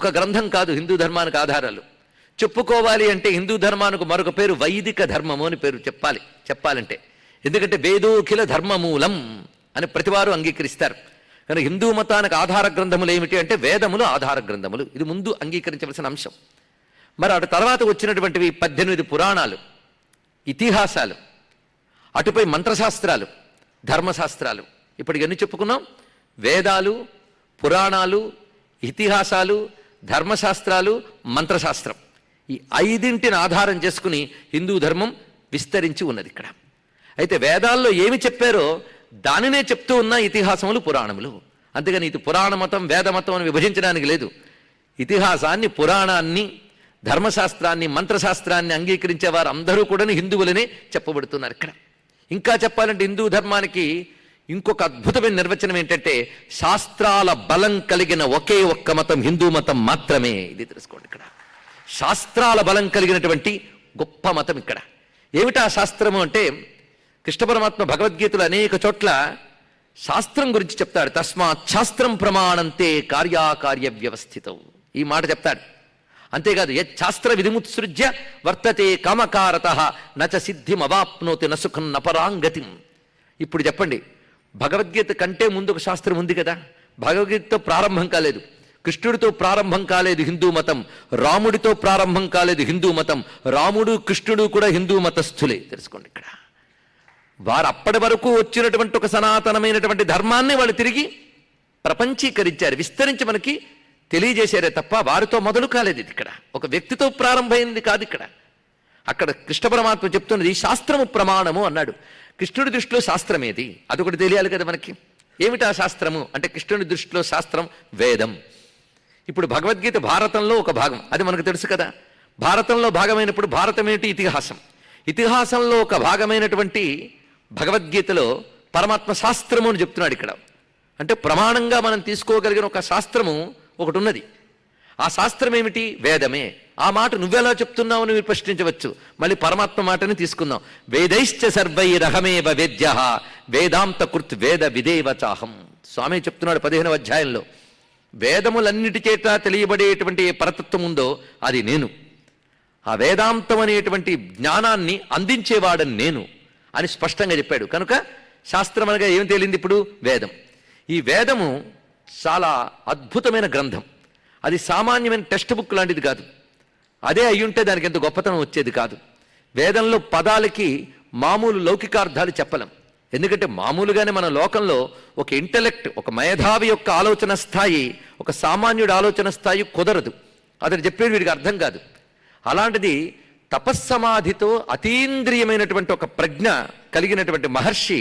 ఒక గ్రంథం కాదు హిందూ ధర్మానికి ఆధారాలు. చెప్పుకోవాలి అంటే హిందూ ధర్మానికి మరొక పేరు వైదిక ధర్మము అని పేరు చెప్పాలంటే. ఎందుకంటే వేదోఖిల ధర్మమూలం అని ప్రతివారు అంగీకరిస్తారు. కానీ హిందూ మతానికి ఆధార గ్రంథములు ఏమిటి అంటే వేదములు ఆధార గ్రంథములు. ఇది ముందు అంగీకరించవలసిన అంశం. మరి అటు తర్వాత వచ్చినటువంటివి 18 పురాణాలు, ఇతిహాసాలు, అటుపై మంత్రశాస్త్రాలు, ధర్మశాస్త్రాలు. ఇప్పటికి ఎన్ని చెప్పుకున్నాం? వేదాలు, పురాణాలు, ఇతిహాసాలు, ధర్మశాస్త్రాలు, మంత్రశాస్త్రం. ఈ 5ంటిని ఆధారం చేసుకుని హిందూ ధర్మం విస్తరించి ఉన్నది ఇక్కడ. అయితే వేదాల్లో ఏమి చెప్పారో దానినే చెప్తూ ఉన్న ఇతిహాసములు, పురాణములు. అంతేగాని ఇది పురాణ మతం వేద మతం అని విభజించడానికి లేదు. ఇతిహాసాన్ని, పురాణాన్ని, ధర్మశాస్త్రాన్ని, మంత్రశాస్త్రాన్ని అంగీకరించే వారు అందరూ కూడా హిందువులనే చెప్పబడుతున్నారు ఇక్కడ. ఇంకా చెప్పాలంటే హిందూ ధర్మానికి ఇంకొక అద్భుతమైన నిర్వచనం ఏంటంటే శాస్త్రాల బలం కలిగిన ఒకే ఒక్క మతం హిందూ మతం మాత్రమే. ఇది తెలుసుకోండి. ఇక్కడ శాస్త్రాల బలం కలిగినటువంటి గొప్ప మతం ఇక్కడ. ఏమిటా శాస్త్రము అంటే కృష్ణ పరమాత్మ భగవద్గీతలో అనేక చోట్ల శాస్త్రం గురించి చెప్తాడు. తస్మాత్ శాస్త్రం ప్రమాణంతే కార్యాకార్య వ్యవస్థితం, ఈ మాట చెప్తాడు. అంతేకాదు యచ్చాస్త్ర విధిముత్సృజ్య వర్తతే కామకారత నచ సిద్ధిం అవాప్నోతి నసుఖం నపరాంగతిం. ఇప్పుడు చెప్పండి, భగవద్గీత కంటే ముందు ఒక శాస్త్రం ఉంది కదా. భగవద్గీతతో ప్రారంభం కాలేదు, కృష్ణుడితో ప్రారంభం కాలేదు హిందూ మతం, రాముడితో ప్రారంభం కాలేదు హిందూ మతం. రాముడు కృష్ణుడు కూడా హిందూ మతస్థులే. తెలుసుకోండి. ఇక్కడ వారు అప్పటి వరకు వచ్చినటువంటి ఒక సనాతనమైనటువంటి ధర్మాన్ని వాళ్ళు తిరిగి ప్రపంచీకరించారు, విస్తరించి మనకి తెలియజేశారే తప్ప వారితో మొదలు కాలేదు. ఇది ఇక్కడ ఒక వ్యక్తితో ప్రారంభమైంది కాదు. ఇక్కడ అక్కడ కృష్ణ పరమాత్మ చెప్తున్నది శాస్త్రము ప్రమాణము అన్నాడు. కృష్ణుడి దృష్టిలో శాస్త్రం ఏది అదొకటి తెలియాలి కదా మనకి. ఏమిటా శాస్త్రము అంటే కృష్ణుడి దృష్టిలో శాస్త్రం వేదం. ఇప్పుడు భగవద్గీత భారతంలో ఒక భాగం, అది మనకు తెలుసు కదా. భారతంలో భాగమైనప్పుడు భారతం ఏమిటి? ఇతిహాసం. ఇతిహాసంలో ఒక భాగమైనటువంటి భగవద్గీతలో పరమాత్మ శాస్త్రము అని చెప్తున్నాడు ఇక్కడ. అంటే ప్రమాణంగా మనం తీసుకోగలిగిన ఒక శాస్త్రము ఒకటి ఉన్నది. ఆ శాస్త్రం ఏమిటి? వేదమే. ఆ మాట నువ్వెలా చెప్తున్నావు అని ప్రశ్నించవచ్చు. మళ్ళీ పరమాత్మ మాటని తీసుకుందాం. వేదైశ్చ సర్వైరహమేవ వేద్యః వేదాంత కృత్ వేద విదేవచాహం. స్వామి చెప్తున్నాడు 15వ అధ్యాయంలో, వేదములన్నిటి చేత తెలియబడేటువంటి ఏ పరతత్వం ఉందో అది నేను, ఆ వేదాంతం అనేటువంటి జ్ఞానాన్ని అందించేవాడని నేను అని స్పష్టంగా చెప్పాడు. కనుక శాస్త్రం అనగా ఏం తేలింది ఇప్పుడు? వేదం. ఈ వేదము చాలా అద్భుతమైన గ్రంథం. అది సామాన్యమైన టెక్స్ట్ బుక్ లాంటిది కాదు. అదే అయ్యుంటే దానికి ఎంత గొప్పతనం వచ్చేది కాదు. వేదంలో పదాలకి మామూలు లౌకికార్థాలు చెప్పలేం. ఎందుకంటే మామూలుగానే మన లోకంలో ఒక ఇంటెలెక్ట్, ఒక మేధావి యొక్క ఆలోచన స్థాయి, ఒక సామాన్యుడి ఆలోచన స్థాయి కుదరదు. అతను చెప్పేది వీడికి అర్థం కాదు. అలాంటిది తపస్సమాధితో అతీంద్రియమైనటువంటి ఒక ప్రజ్ఞ కలిగినటువంటి మహర్షి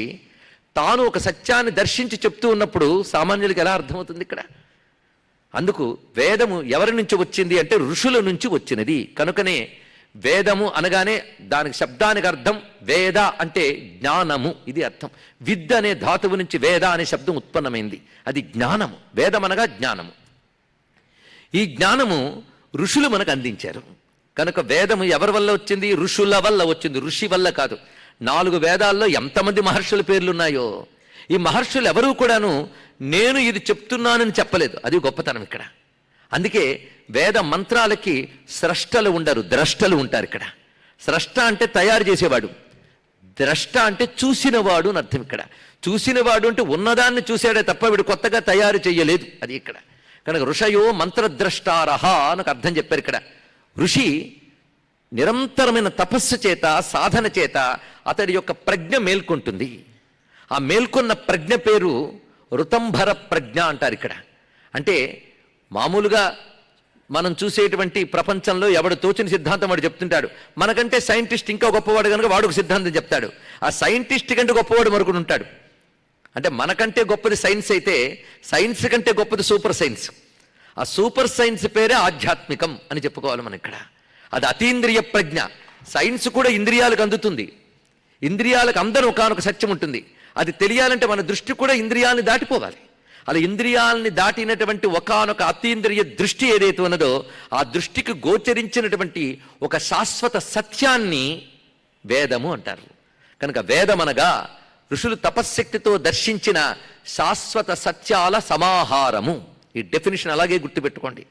తాను ఒక సత్యాన్ని దర్శించి చెప్తూ ఉన్నప్పుడు సామాన్యులకి ఎలా అర్థమవుతుంది ఇక్కడ? అందుకు వేదము ఎవరి నుంచి వచ్చింది అంటే ఋషుల నుంచి వచ్చినది. కనుకనే వేదము అనగానే దానికి శబ్దానికి అర్థం వేద అంటే జ్ఞానము, ఇది అర్థం. విద్ అనే ధాతువు నుంచి వేద అనే శబ్దం ఉత్పన్నమైంది, అది జ్ఞానము. వేదం అనగా జ్ఞానము. ఈ జ్ఞానము ఋషులు మనకు అందించారు. కనుక వేదము ఎవరి వల్ల వచ్చింది? ఋషుల వల్ల వచ్చింది, ఋషి వల్ల కాదు. 4 వేదాల్లో ఎంతమంది మహర్షుల పేర్లున్నాయో, ఈ మహర్షులు ఎవరూ కూడాను నేను ఇది చెప్తున్నానని చెప్పలేదు. అది గొప్పతనం ఇక్కడ. అందుకే వేద మంత్రాలకి స్రష్టలు ఉండరు, ద్రష్టలు ఉంటారు. ఇక్కడ స్రష్ట అంటే తయారు చేసేవాడు, ద్రష్ట అంటే చూసినవాడు అని అర్థం. ఇక్కడ చూసినవాడు అంటే ఉన్నదాన్ని చూశాడే తప్ప వీడు కొత్తగా తయారు చేయలేదు, అది ఇక్కడ. కనుక ఋషయో మంత్రద్రష్టారహ అని అర్థం చెప్పారు ఇక్కడ. ఋషి నిరంతరమైన తపస్సు చేత, సాధన చేత అతడి యొక్క ప్రజ్ఞ మేల్కొంటుంది. ఆ మేల్కొన్న ప్రజ్ఞ పేరు ఋతంభర ప్రజ్ఞ అంటారు ఇక్కడ. అంటే మామూలుగా మనం చూసేటువంటి ప్రపంచంలో ఎవడు తోచిన సిద్ధాంతం వాడు చెప్తుంటాడు. మనకంటే సైంటిస్ట్ ఇంకా గొప్పవాడు కనుక వాడు ఒక సిద్ధాంతం చెప్తాడు. ఆ సైంటిస్ట్ కంటే గొప్పవాడు మరొకడు ఉంటాడు. అంటే మనకంటే గొప్పది సైన్స్ అయితే సైన్స్ కంటే గొప్పది సూపర్ సైన్స్. ఆ సూపర్ సైన్స్ పేరే ఆధ్యాత్మికం అని చెప్పుకోవాలి మనం ఇక్కడ. అది అతీంద్రియ ప్రజ్ఞ. సైన్స్ కూడా ఇంద్రియాలకు అందుతుంది. ఇంద్రియాలకు అందరూ ఒకనొక సత్యం ఉంటుంది. అది తెలియాలంటే మన దృష్టి కూడా ఇంద్రియాలని దాటిపోవాలి. అలా ఇంద్రియాలని దాటినటువంటి ఒకనొక అతీంద్రియ దృష్టి ఏదైతే ఉన్నదో ఆ దృష్టికి గోచరించినటువంటి ఒక శాశ్వత సత్యాన్ని వేదము అంటారు. కనుక వేదమనగా ఋషులు తపశ్శక్తితో దర్శించిన శాశ్వత సత్యాల సమాహారము. ఈ డెఫినేషన్ అలాగే గుర్తుపెట్టుకోండి.